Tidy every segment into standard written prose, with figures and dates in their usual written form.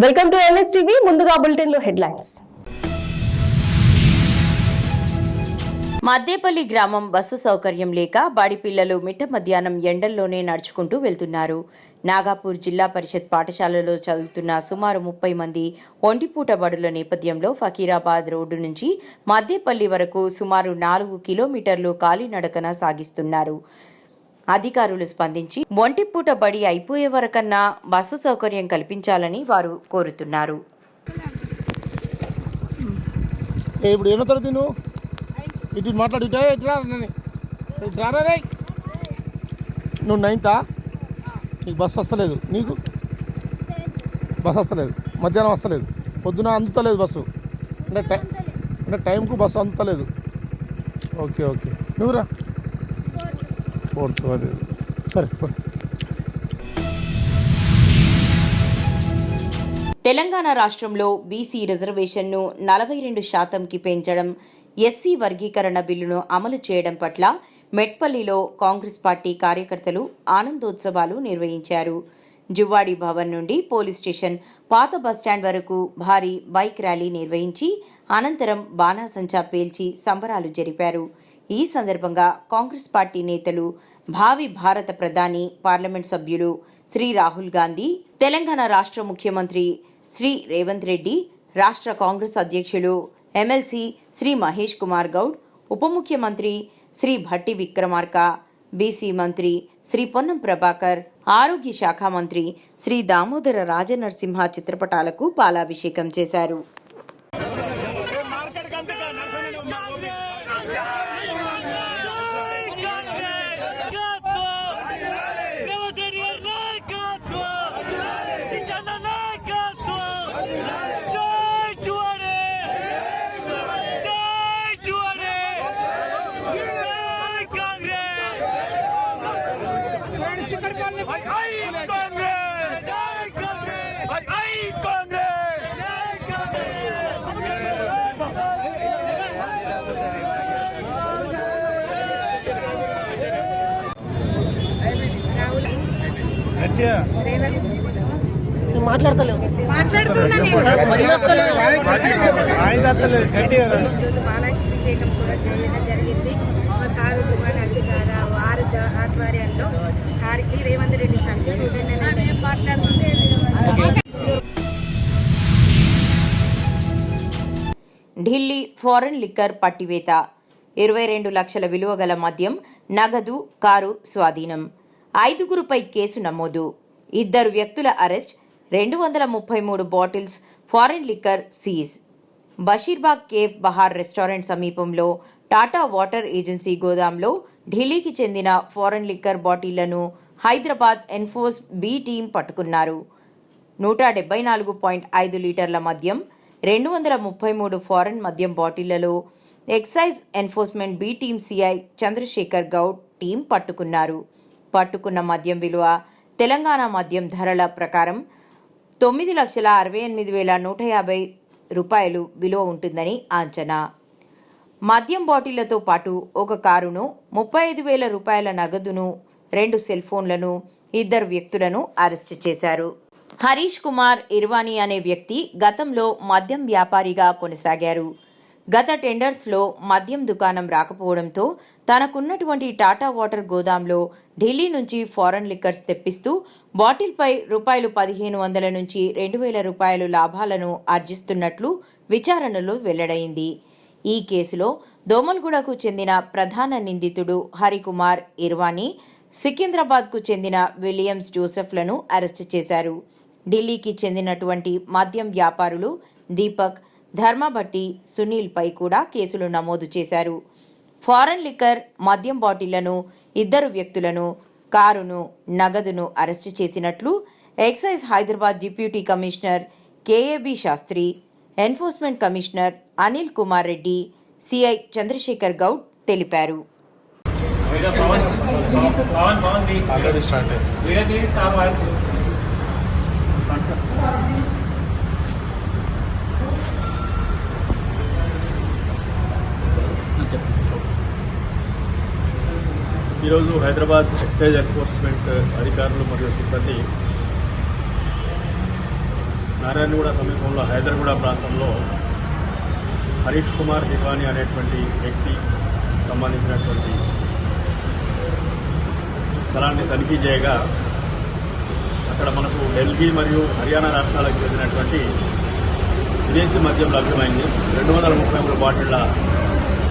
Welcome to NSTV. ముందుగా bulletin లో headlines. మద్దేపల్లి గ్రామం బస్సు సౌకర్యం లేక బడి పిల్లలు మిట్ట మధ్యాహ్నం ఎండల్లోనే నడుచుకుంటూ వెళ్తున్నారు. నాగాపూర్ జిల్లా పరిషత్ పాఠశాలలో చదువుతున్న సుమారు 30 మంది ఒంటిపూట బడుల నేపథ్యంలో ఫకీరాబాద్ రోడ్డు నుంచి మద్దేపల్లి వరకు సుమారు 4 కిలోమీటర్లు కాలినడకన సాగిస్తున్నారు. అధికారులు స్పందించి ఒంటిపూట బడి అయిపోయే వరకన్నా బస్సు సౌకర్యం కల్పించాలని వారు కోరుతున్నారు. ఇప్పుడు ఏమో తరగతి ఇటు మాట్లాడు, నువ్వు 9th నీకు బస్సు వస్తలేదు, నీకు బస్సు వస్తలేదు, మధ్యాహ్నం వస్తలేదు, పొద్దున అందుతలేదు బస్సు, అంటే టైంకు బస్సు అందుతలేదు. ఓకే ఓకే నువ్వురా 4th అదే సరే. తెలంగాణ రాష్ట్రంలో బీసీ రిజర్వేషన్ను 42%కి పెంచడం, ఎస్సీ వర్గీకరణ బిల్లును అమలు చేయడం పట్ల మెట్పల్లిలో కాంగ్రెస్ పార్టీ కార్యకర్తలు ఆనందోత్సవాలు నిర్వహించారు. జువ్వాడి భవన్ నుండి పోలీస్ స్టేషన్, పాత బస్టాండ్ వరకు భారీ బైక్ ర్యాలీ నిర్వహించి అనంతరం బాణాసంచా పేల్చి సంబరాలు జరిపారు. ఈ సందర్భంగా కాంగ్రెస్ పార్టీ నేతలు, భావి భారత ప్రధాని, పార్లమెంట్ సభ్యులు శ్రీ రాహుల్ గాంధీ, తెలంగాణ రాష్ట్ర ముఖ్యమంత్రి శ్రీ రేవంత్ రెడ్డి, రాష్ట్ర కాంగ్రెస్ అధ్యక్షులు ఎమ్మెల్సీ శ్రీ మహేష్ కుమార్ గౌడ్, ఉప ముఖ్యమంత్రి శ్రీ భట్టి విక్రమార్క, బీసీ మంత్రి శ్రీ పొన్నం ప్రభాకర్, ఆరోగ్య శాఖ మంత్రి శ్రీ దామోదర రాజనరసింహ చిత్రపటాలకు పాలాభిషేకం చేశారు. మాట్లాడతలేవు బాలాభిషేకం కూడా చేయడం జరిగింది. మా సారు కుమార్ నరసింహారావు వారి ఆధ్వర్యంలో సారికి రేవంత్ రెడ్డి సార్కి మాట్లాడుతుంటే ఢిల్లీ ఫారెన్ లిక్కర్ పట్టివేత, 22 లక్షల విలువ గల మద్యం, నగదు, కారు స్వాధీనం, 5గురుపై కేసు నమోదు, 2 వ్యక్తుల arrest, 233 bottles foreign liquor seize. Basheerbagh cafe Bahar restaurant సమీపంలో టాటా వాటర్ ఏజెన్సీ గోదాంలో ఢిల్లీకి చెందిన ఫారెన్ లిక్కర్ బాటిళ్లను హైదరాబాద్ ఎన్ఫోర్స్ బి టీం పట్టుకున్నారు. 174.5 లీటర్ల మద్యం, 233 ఫారెన్ మద్యం బాటిళ్లలో excise enforcement B team CI Chandrasekhar Goud team పట్టుకున్నారు. పట్టుకున్న మద్యం విలువ తెలంగాణ మద్యం ధరల ప్రకారం 9,68,150 రూపాయలు విలువ ఉంటుందని అంచనా. మద్యం బాటిళ్లతో పాటు ఒక కారును, 35,000 రూపాయల నగదును, 2 సెల్ ఫోన్లను, 2 వ్యక్తులను అరెస్టు చేశారు. హరీష్ కుమార్ ఇర్వానీ అనే వ్యక్తి గతంలో మద్యం వ్యాపారిగా కొనసాగారు. గత టెండర్స్లో మద్యం దుకాణం రాకపోవడంతో తనకున్నటువంటి టాటా వాటర్ గోదాంలో ఢిల్లీ నుంచి ఫారెన్ లిక్కర్స్ తెప్పిస్తూ బాటిల్పై ₹1,500 నుంచి ₹2,000 లాభాలను ఆర్జిస్తున్నట్లు విచారణలో వెల్లడైంది. ఈ కేసులో దోమల్గూడకు చెందిన ప్రధాన నిందితుడు హరికుమార్ ఇర్వానీ, సికింద్రాబాద్కు చెందిన విలియమ్స్ జోసెఫ్లను అరెస్టు చేశారు. ఢిల్లీకి చెందినటువంటి మద్యం వ్యాపారులు దీపక్, ధర్మభట్టి, సునీల్పై కూడా కేసులు నమోదు చేశారు. ఫారెన్ లిక్కర్, మద్యం బాటిళ్లను, 2 వ్యక్తులను, కారును, నగదును అరెస్టు చేసినట్లు excise Hyderabad deputy commissioner KAB Shastri, enforcement commissioner Anil Kumar Reddy, CI Chandrasekhar Goud తెలిపారు. ఈరోజు హైదరాబాద్ ఎక్సైజ్ ఎన్ఫోర్స్మెంట్ అధికారులు మరియు సిబ్బంది నారాయణగూడ సమీపంలో హైదరాగూడ ప్రాంతంలో హరీష్ కుమార్ దివాని అనేటువంటి వ్యక్తి సంబంధించినటువంటి స్థలాన్ని తనిఖీ చేయగా అక్కడ మనకు ఢిల్లీ మరియు హర్యానా రాష్ట్రాలకు చెందినటువంటి విదేశీ మద్యం లభ్యమైంది. 233 బాటిళ్ల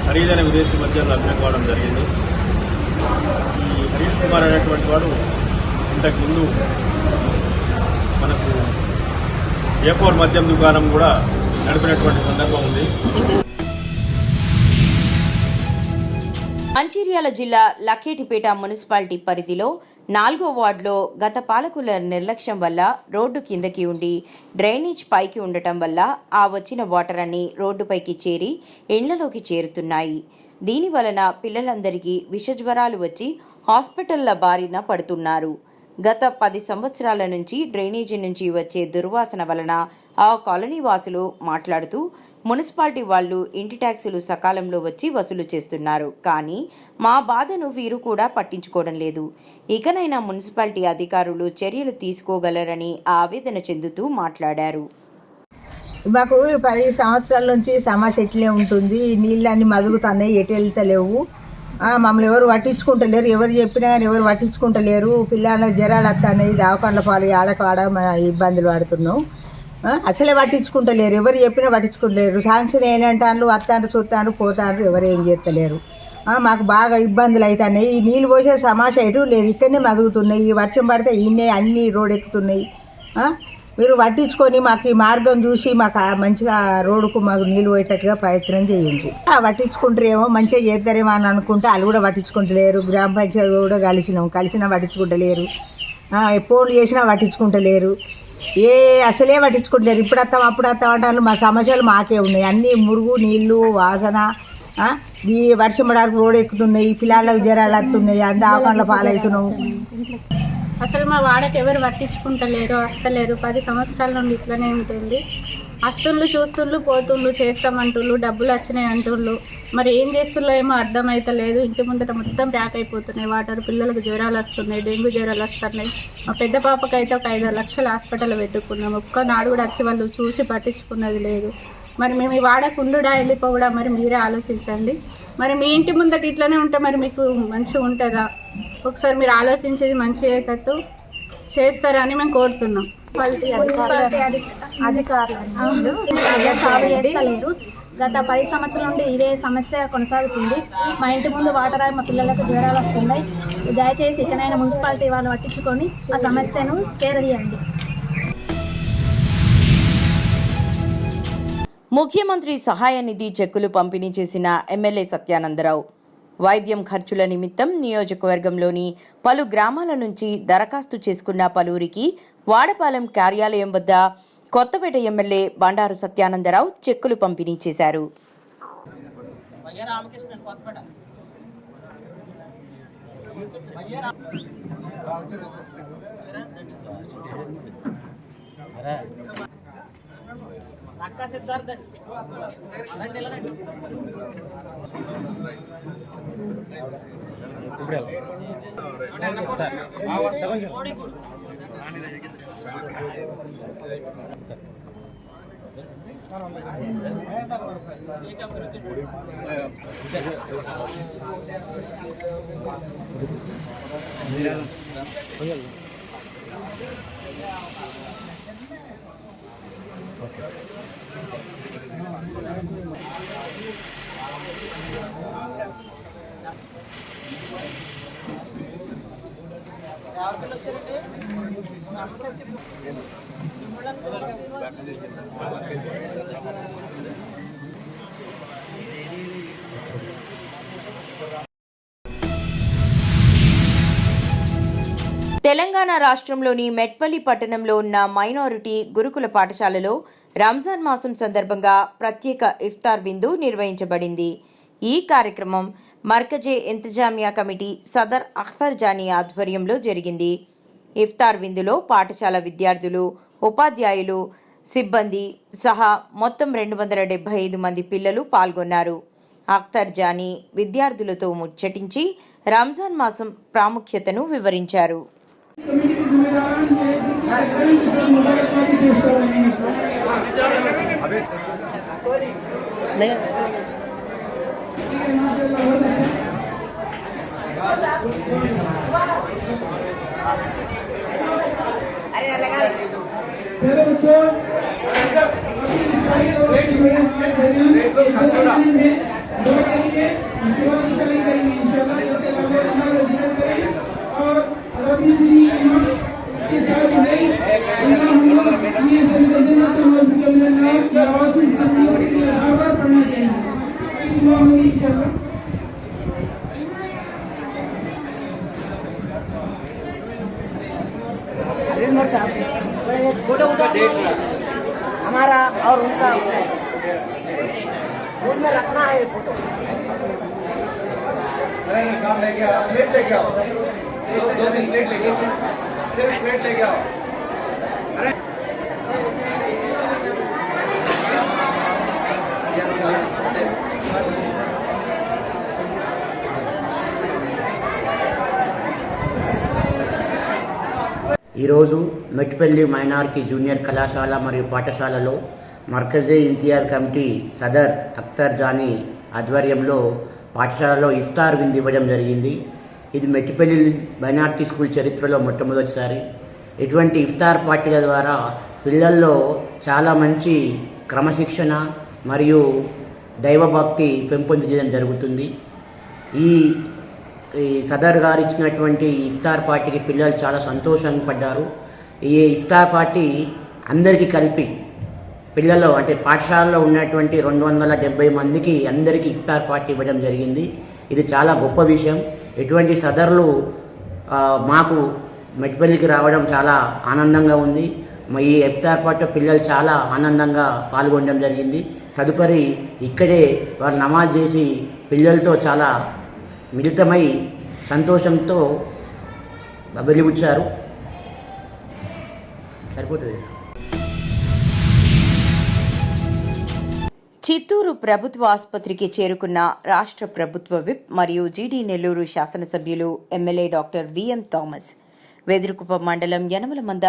ఖరీదైన విదేశీ మద్యం లభ్యం కావడం జరిగింది. ఈ హరీష్ కుమార్ అనేటువంటి వాడు ఇంతకుముందు మనకు ఏ4 మద్యం దుకాణం కూడా నడిపినటువంటి సందర్భం ఉంది. మంచిర్యాల జిల్లా లఖేటిపేట మున్సిపాలిటీ పరిధిలో 4వ వార్డులో గత పాలకుల నిర్లక్ష్యం వల్ల రోడ్డు కిందకి ఉండి డ్రైనేజ్ పైకి ఉండటం వల్ల ఆ వచ్చిన వాటర్ అన్ని రోడ్డుపైకి చేరి ఇండ్లలోకి చేరుతున్నాయి. దీని వలన పిల్లలందరికీ విషజ్వరాలు వచ్చి హాస్పిటళ్ల బారిన పడుతున్నారు. గత 10 సంవత్సరాల నుంచి డ్రైనేజీ నుంచి వచ్చే దుర్వాసన వలన ఆ కాలనీ వాసులు మాట్లాడుతూ మున్సిపాలిటీ వాళ్ళు ఇంటి ట్యాక్సులు సకాలంలో వచ్చి వసూలు చేస్తున్నారు, కానీ మా బాధను వీరు కూడా పట్టించుకోవడం లేదు. ఇకనైనా మున్సిపాలిటీ అధికారులు చర్యలు తీసుకోగలరని ఆవేదన చెందుతూ మాట్లాడారు. మాకు 10 సంవత్సరాల నుంచి సమస్య ఇట్లే ఉంటుంది. నీళ్ళన్నీ మదుగుతున్నాయి, ఎటు వెళ్తలేవు. మమ్మల్ని ఎవరు పట్టించుకుంటలేరు. ఎవరు చెప్పినా కానీ ఎవరు పట్టించుకుంటలేరు. పిల్లల జ్వరాలు వస్తున్నాయి, దవాఖానల పాలు ఆడకాడ ఇబ్బందులు పడుతున్నాం. అసలే పట్టించుకుంటలేరు. ఎవరు చెప్పినా పట్టించుకుంటలేరు. శాంక్షన్ ఏంటంటారు, వస్తాను చూస్తాను పోతాను, ఎవరు ఏం చేస్తలేరు. మాకు బాగా ఇబ్బందులు అవుతున్నాయి. ఈ నీళ్ళు పోసే సమస్య ఎటు లేదు, ఇక్కడనే మదుగుతున్నాయి. ఈ వర్షం పడితే ఇన్నే అన్నీ రోడ్ ఎక్కుతున్నాయి. మీరు పట్టించుకొని మాకు ఈ మార్గం చూసి మాకు మంచిగా రోడ్డుకు మాకు నీళ్ళు పోయేటట్టుగా ప్రయత్నం చేయండి. పట్టించుకుంటారేమో మంచిగా చేస్తారేమో అని అనుకుంటే వాళ్ళు కూడా పట్టించుకుంటలేరు. గ్రామ పంచాయతీ కూడా కలిసినా పట్టించుకుంటలేరు. ఫోన్లు చేసినా పట్టించుకుంటలేరు. అసలే పట్టించుకుంటలేరు. ఇప్పుడు వస్తాం అప్పుడు వస్తాం అంటారు. మా సమస్యలు మాకే ఉన్నాయి. అన్నీ మురుగు నీళ్ళు వాసన. ఈ వర్షం పడడానికి రోడ్ ఎక్కుతున్నాయి, పిల్లలకు జ్వరాలు వస్తున్నాయి, దవాఖానల పాలవుతున్నాం. అసలు మా వాడకి ఎవరు పట్టించుకుంటలేరు, వస్తలేరు. 10 సంవత్సరాల నుండి ఇట్లనే ఉంటుంది. వస్తుళ్ళు చూస్తుళ్ళు పోతుళ్ళు, చేస్తామంటుళ్ళు, డబ్బులు వచ్చినాయి అంటుళ్ళు. మరి ఏం చేస్తుల్లో ఏమో అర్థమవుతలేదు. ఇంటి ముందట మొత్తం ప్యాక్ అయిపోతున్నాయి వాటర్. పిల్లలకు జ్వరాలు వస్తున్నాయి, డెంగ్యూ జ్వరాలు వస్తున్నాయి. మా పెద్ద పాపకైతే ఒక 5 లక్షల హాస్పిటల్ పెట్టుకున్నాం. ఒక్కనాడు కూడా వచ్చి వాళ్ళు చూసి పట్టించుకున్నది లేదు. మరి మేము ఈ వాడకుండుడా వెళ్ళిపోవడా మరి మీరే ఆలోచించండి. మరి మీ ఇంటి ముందట ఇట్లనే ఉంటే మరి మీకు మంచిగా ఉంటుందా? ఒకసారి మీరు ఆలోచించేది మంచిగా అయ్యేటట్టు చేస్తారని మేము కోరుతున్నాం. అధికారులు చేస్తలేరు. గత 10 సంవత్సరాల నుండి ఇదే సమస్య కొనసాగుతుంది. మా ఇంటి ముందు వాటర్ మా పిల్లలకు జ్వరాలు వస్తున్నాయి. దయచేసి ఇకనైనా మున్సిపాలిటీ వాళ్ళు పట్టించుకొని ఆ సమస్యను చేరదీయండి. ముఖ్యమంత్రి సహాయ నిధి చెక్కులు పంపిణీ చేసిన ఎమ్మెల్యే సత్యానందరావు వైద్యం ఖర్చుల నిమిత్తం నియోజకవర్గంలోని పలు గ్రామాల నుంచి దరఖాస్తు చేసుకున్న పలువురికి వాడపాలెం కార్యాలయం వద్ద కొత్తపేట ఎమ్మెల్యే బండారు సత్యానందరావు చెక్కులు పంపిణీ చేశారు. తెలంగాణ రాష్ట్రంలోని మెట్పల్లి పట్టణంలో ఉన్న మైనారిటీ గురుకుల పాఠశాలలో రంజాన్ మాసం సందర్భంగా ప్రత్యేక ఇఫ్తార్ విందు నిర్వహించబడింది. ఈ కార్యక్రమం మర్కజే ఇంతజామియా కమిటీ సదర్ అఖ్తర్ జానీ ఆధ్వర్యంలో జరిగింది. ఇఫ్తార్ విందులో పాఠశాల విద్యార్థులు, ఉపాధ్యాయులు, సిబ్బంది సహా మొత్తం 275 మంది పిల్లలు పాల్గొన్నారు. అఖ్తర్ జానీ విద్యార్థులతో ముచ్చటించి రంజాన్ మాసం ప్రాముఖ్యతను వివరించారు. फोटो हमारा और उनका रूम में रखना है फोटो। साहब लेके आओ, प्लेट लेके आओ, दो तीन प्लेट लेके आओ, सिर्फ प्लेट लेके आओ। ఈరోజు మెట్పల్లి మైనారిటీ జూనియర్ కళాశాల మరియు పాఠశాలలో మర్కజీ ఇంతియాజ్ కమిటీ సదర్ అఖ్తర్ జానీ ఆధ్వర్యంలో పాఠశాలలో ఇఫ్తార్ విందు ఇవ్వడం జరిగింది. ఇది మెట్పల్లి మైనారిటీ స్కూల్ చరిత్రలో మొట్టమొదటిసారి. ఇటువంటి ఇఫ్తార్ పార్టీల ద్వారా పిల్లల్లో చాలా మంచి క్రమశిక్షణ మరియు దైవభక్తి పెంపొందించడం జరుగుతుంది. ఈ సదర్ గారు ఇచ్చినటువంటి ఇఫ్తార్ పార్టీకి పిల్లలు చాలా సంతోషంగా పడ్డారు. ఈ ఇఫ్తార్ పార్టీ అందరికీ కలిపి పిల్లలు అంటే పాఠశాలలో ఉన్నటువంటి 270 మందికి అందరికీ ఇఫ్తార్ పార్టీ ఇవ్వడం జరిగింది. ఇది చాలా గొప్ప విషయం. ఎటువంటి సదర్లు మాకు మెట్పల్లికి రావడం చాలా ఆనందంగా ఉంది. ఈ ఇఫ్తార్ పార్టీ పిల్లలు చాలా ఆనందంగా పాల్గొనడం జరిగింది. తదుపరి ఇక్కడే వారు నమాజ్ చేసి పిల్లలతో చాలా మిళితమై సంతోషంతో వెలిబుచ్చారు. సరిపోతుంది. చిత్తూరు ప్రభుత్వ ఆసుపత్రికి చేరుకున్న రాష్ట్ర ప్రభుత్వ విప్ మరియు జీడీ నెల్లూరు శాసనసభ్యులు ఎమ్మెల్యే డాక్టర్ విఎం థామస్. వెదురుకుప్పం మండలం యనమలమంద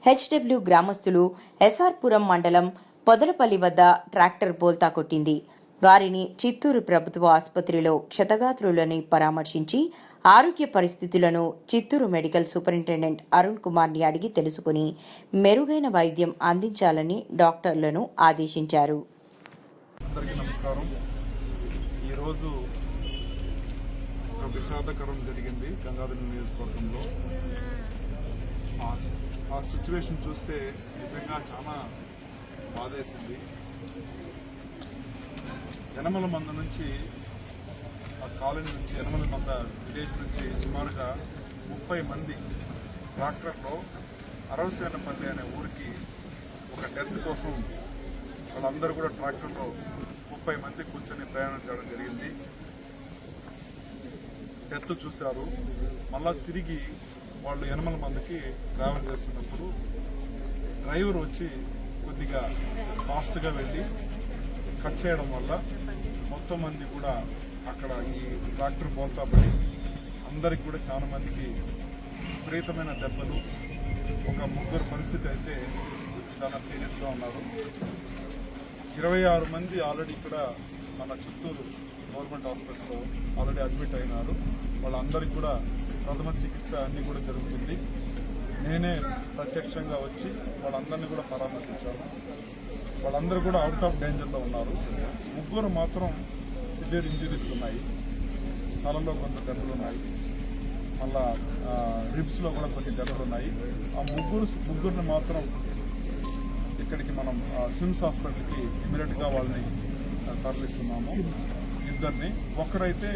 హెచ్డబ్ల్యూ గ్రామస్తులు ఎస్ఆర్పురం మండలం పొదలపల్లి వద్ద ట్రాక్టర్ బోల్తా కొట్టింది. వారిని చిత్తూరు ప్రభుత్వ ఆసుపత్రిలో క్షతగాత్రులని పరామర్శించి ఆరోగ్య పరిస్థితులను చిత్తూరు మెడికల్ సూపరింటెండెంట్ అరుణ్ కుమార్ని అడిగి తెలుసుకుని మెరుగైన వైద్యం అందించాలని డాక్టర్లను ఆదేశించారు. అందరికీ నమస్కారం. ఈరోజు ఒక విషాదకరం జరిగింది గంగాధర నియోజకవర్గంలో. ఆ సిచ్యువేషన్ చూస్తే నిజంగా చాలా బాధేసింది. యనమల మంద నుంచి ఆ కాలనీ నుంచి యనమల మంద విలేజ్ నుంచి సుమారుగా 30 మంది ట్రాక్టర్లో అరవసేనపల్లి అనే ఊరికి ఒక డెత్ కోసం వాళ్ళందరూ కూడా ట్రాక్టర్లో 30 మంది కూర్చొని ప్రయాణం చేయడం జరిగింది. డెత్ చూశారు. మళ్ళా తిరిగి వాళ్ళు యనమల మందికి ట్రావెల్ చేస్తున్నప్పుడు డ్రైవర్ వచ్చి కొద్దిగా ఫాస్ట్గా వెళ్ళి కట్ చేయడం వల్ల మొత్తం మంది కూడా అక్కడ ఈ ట్రాక్టర్ బోల్తా పడి అందరికి కూడా చాలా మందికి విపరీతమైన దెబ్బలు. ఒక ముగ్గురు పరిస్థితి అయితే చాలా సీరియస్గా ఉన్నారు. 26 మంది ఆల్రెడీ ఇక్కడ మన చిత్తూరు గవర్నమెంట్ హాస్పిటల్లో ఆల్రెడీ అడ్మిట్ అయినారు. వాళ్ళందరికీ కూడా ప్రథమ చికిత్స అన్నీ కూడా జరుగుతుంది. నేనే ప్రత్యక్షంగా వచ్చి వాళ్ళందరినీ కూడా పరామర్శించాను. వాళ్ళందరూ కూడా అవుట్ ఆఫ్ డేంజర్లో ఉన్నారు. ముగ్గురు మాత్రం సివియర్ ఇంజరీస్ ఉన్నాయి. తలలో కొంత దెబ్బలు ఉన్నాయి. మళ్ళా రిబ్స్లో కూడా కొన్ని దెబ్బలు ఉన్నాయి. ఆ ముగ్గురిని మాత్రం ఇక్కడికి మనం స్విమ్స్ హాస్పిటల్కి ఇమీడియట్గా వాళ్ళని తరలిస్తున్నాము. ఇద్దరిని. ఒకరైతే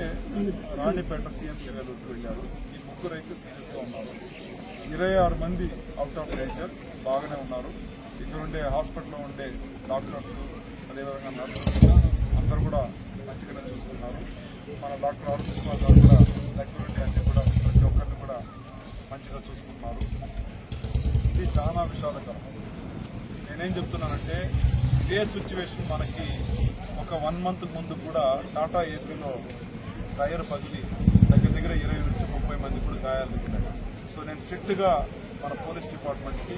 రాణిపేట సిఎంసీ వేలూరుకి వెళ్ళారు. ఈ ముగ్గురైతే సీరియస్గా ఉన్నారు. 26 మంది అవుట్ ఆఫ్ డేంజర్ బాగానే ఉన్నారు. ఇక్కడ ఉండే హాస్పిటల్లో ఉండే డాక్టర్స్ అదేవిధంగా నర్సెస్ అందరూ కూడా మంచిగానే చూసుకున్నారు. మన డాక్టర్ అరుణ్ కుమార్ గారు కూడా దగ్గర ఉండి అన్ని కూడా ప్రతి ఒక్కరిని కూడా మంచిగా చూసుకుంటున్నారు. ఇది చాలా విషాదకరం. నేనేం చెప్తున్నానంటే ఇదే సిచ్యువేషన్ మనకి ఒక 1 month ముందు కూడా టాటా ఏసీలో టైర్ పగిలి దగ్గర 20 నుంచి 30 మంది కూడా గాయాలు దిగినాయి. సో నేను స్ట్రిక్ట్గా మన పోలీస్ డిపార్ట్మెంట్కి,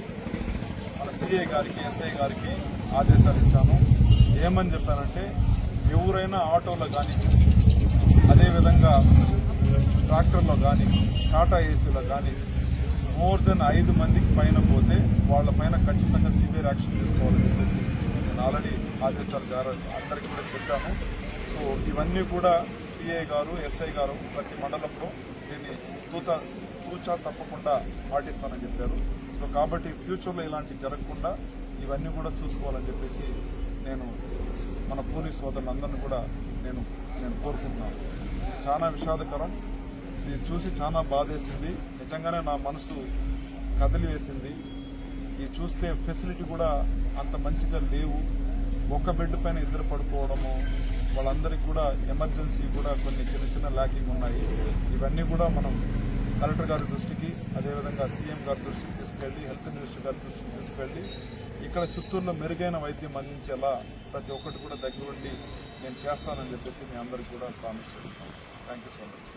మన సిఐ గారికి, ఎస్ఐ గారికి ఆదేశాలు ఇచ్చాను. ఏమని చెప్పానంటే, ఎవరైనా ఆటోలో కానీ, అదేవిధంగా ట్రాక్టర్లో కానీ, టాటా ఏసీలో కానీ మోర్ దెన్ 5 మందికి పైన పోతే వాళ్ళ పైన ఖచ్చితంగా సివియర్ యాక్షన్ తీసుకోవాలని చెప్పేసి నేను ఆల్రెడీ ఆదేశాలు అందరికీ కూడా చెప్పాను. సో ఇవన్నీ కూడా సిఐ గారు, ఎస్ఐ గారు ప్రతి మండలంలో దీన్ని తూచా తప్పకుండా పాటిస్తానని చెప్పారు. సో కాబట్టి ఫ్యూచర్లో ఇలాంటివి జరగకుండా ఇవన్నీ కూడా చూసుకోవాలని చెప్పేసి నేను మన పోలీస్ సోదరులందరినీ కూడా నేను కోరుకుంటున్నాను. చాలా విషాదకరం, ఇది చూసి చాలా బాధేసింది. నిజంగానే నా మనసు కదిలి వేసింది. ఇది చూస్తే ఫెసిలిటీ కూడా అంత మంచిగా లేవు. ఒక బెడ్ పైన 2 పడుకోవడము, వాళ్ళందరికీ కూడా ఎమర్జెన్సీ కూడా కొన్ని చిన్న ల్యాకింగ్ ఉన్నాయి. ఇవన్నీ కూడా మనం కలెక్టర్ గారి దృష్టికి, అదేవిధంగా సీఎం గారి దృష్టికి తీసుకెళ్ళి, హెల్త్ మినిస్టర్ గారి దృష్టికి తీసుకెళ్ళి ఇక్కడ చిత్తూరులో మెరుగైన వైద్యం అందించేలా ప్రతి ఒక్కటి కూడా దగ్గరుండి నేను చేస్తానని చెప్పేసి మీ అందరికీ కూడా ప్రామిస్ చేస్తాను. Thank you so much.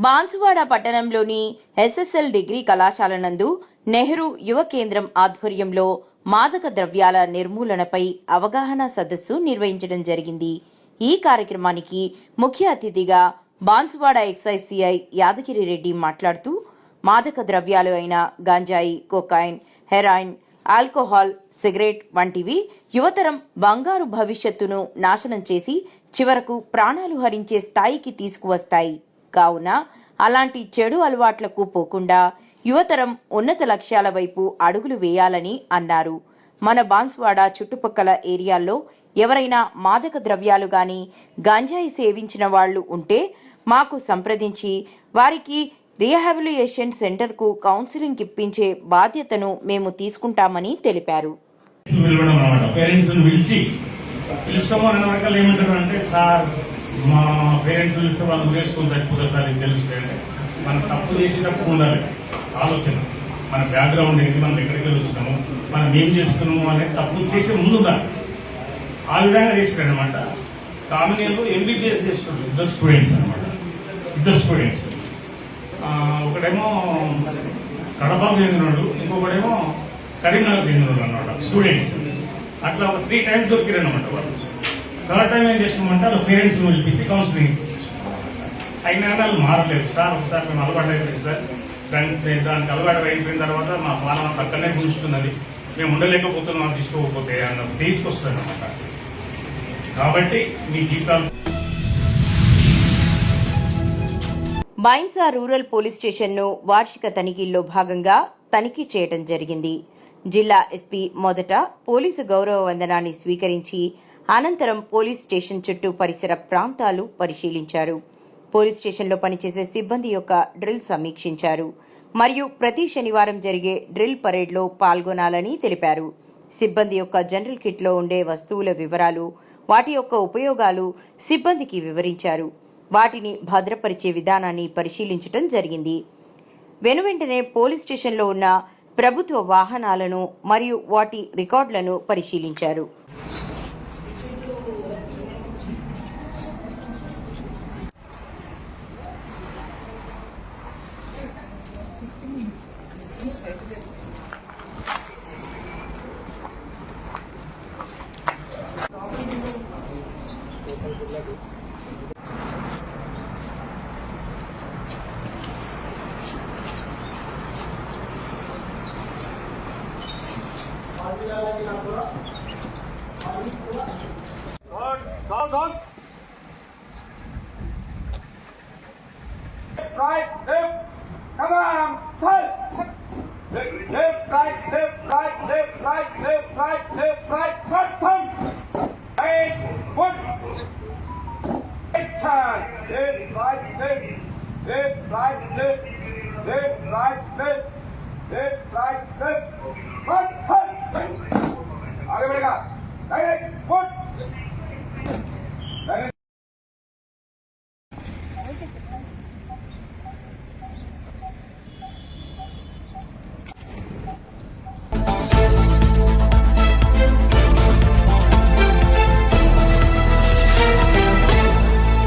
Banswada పట్టణంలోని ఎస్ఎస్ఎల్ డిగ్రీ కళాశాల నందు నెహ్రూ యువ కేంద్రం ఆధ్వర్యంలో మాదక ద్రవ్యాల నిర్మూలనపై అవగాహన సదస్సు నిర్వహించడం జరిగింది. ఈ కార్యక్రమానికి ముఖ్య అతిథిగా బాన్సువాడ ఎక్సైజ్ సిఐ యాదగిరి రెడ్డి మాట్లాడుతూ, మాదక ద్రవ్యాలు అయిన గంజాయి, కొకైన్, హెరాయిన్, ఆల్కహాల్, సిగరెట్ వంటివి యువతరం బంగారు భవిష్యత్తును నాశనం చేసి చివరకు ప్రాణాలు హరించే స్థాయికి తీసుకువస్తాయి. కావున అలాంటి చెడు అలవాట్లకు పోకుండా యువతరం ఉన్నత లక్ష్యాల వైపు అడుగులు వేయాలని అన్నారు. మన బాన్సువాడ చుట్టుపక్కల ఏరియాల్లో ఎవరైనా మాదక ద్రవ్యాలు గాని గంజాయి సేవించిన వాళ్లు ఉంటే మాకు సంప్రదించి వారికి రీహాబిలిటేషన్ సెంటర్కు కౌన్సిలింగ్ ఇప్పించే బాధ్యతను మేము తీసుకుంటామని తెలిపారు. మా పేరెంట్స్ పిలిస్తే వాళ్ళు వేసుకొని చచ్చిపోతారు తెలుస్తుంది. మనం తప్పు చేసేటప్పుడు ఉండాలి ఆలోచన, మన బ్యాక్గ్రౌండ్ ఏంటి, మనం ఎక్కడికి వచ్చినాము, మనం ఏం చేస్తున్నాము అనేది తప్పు చేసే ముందు ఉండాలి. ఆ విధంగా చేస్తారు అనమాట. కామినేలో ఎంబీబీఎస్ చేస్తున్నారు ఇద్దరు స్టూడెంట్స్ అనమాట. ఒకడేమో కడపకు చెందినోడు, ఇంకొకడేమో కరీంనగర్ చెందినోడు అన్నమాట స్టూడెంట్స్. అట్లా ఒక 3 times దొరికిరు అనమాట. వాళ్ళు 3rd time ఏం చేసినామంటే వాళ్ళ పేరెంట్స్ పిలిపించి కౌన్సిలింగ్ అయినా వాళ్ళు మారలేదు. సార్ ఒకసారి మేము అలవాటు అయిపోయింది సార్, దానికి అలవాటు అయిపోయిన తర్వాత మా పాలన పక్కనే కూర్చున్నది, మేము ఉండలేకపోతున్నాం తీసుకోకపోతే అన్న స్టేజ్కి వస్తుంది అనమాట. కాబట్టి మీ జీవితాలు. బైన్సా రూరల్ పోలీస్ స్టేషన్ను వార్షిక తనిఖీల్లో భాగంగా తనిఖీ చేయడం జరిగింది. జిల్లా ఎస్పీ మొదట పోలీసు గౌరవ వందనాన్ని స్వీకరించి అనంతరం పోలీస్ స్టేషన్ చుట్టూ పరిసర ప్రాంతాలు పరిశీలించారు. పోలీస్ స్టేషన్లో పనిచేసే సిబ్బంది యొక్క డ్రిల్ సమీక్షించారు మరియు ప్రతి శనివారం జరిగే డ్రిల్ పరేడ్లో పాల్గొనాలని తెలిపారు. సిబ్బంది యొక్క జనరల్ కిట్లో ఉండే వస్తువుల వివరాలు, వాటి యొక్క ఉపయోగాలు సిబ్బందికి వివరించారు. వాటిని భద్రపరిచే విధానాన్ని పరిశీలించడం జరిగింది. వెనువెంటనే పోలీస్ స్టేషన్లో ఉన్న ప్రభుత్వ వాహనాలను మరియు వాటి రికార్డులను పరిశీలించారు. Right, left, come on, fight. Left, right, left, right, left, right, left, right, left, right, front thumb. Right, foot. Right side, left, right, left, left, right, left, left, right, left, left, right, left, front thumb. आगे बढ़ेगा. Right, foot.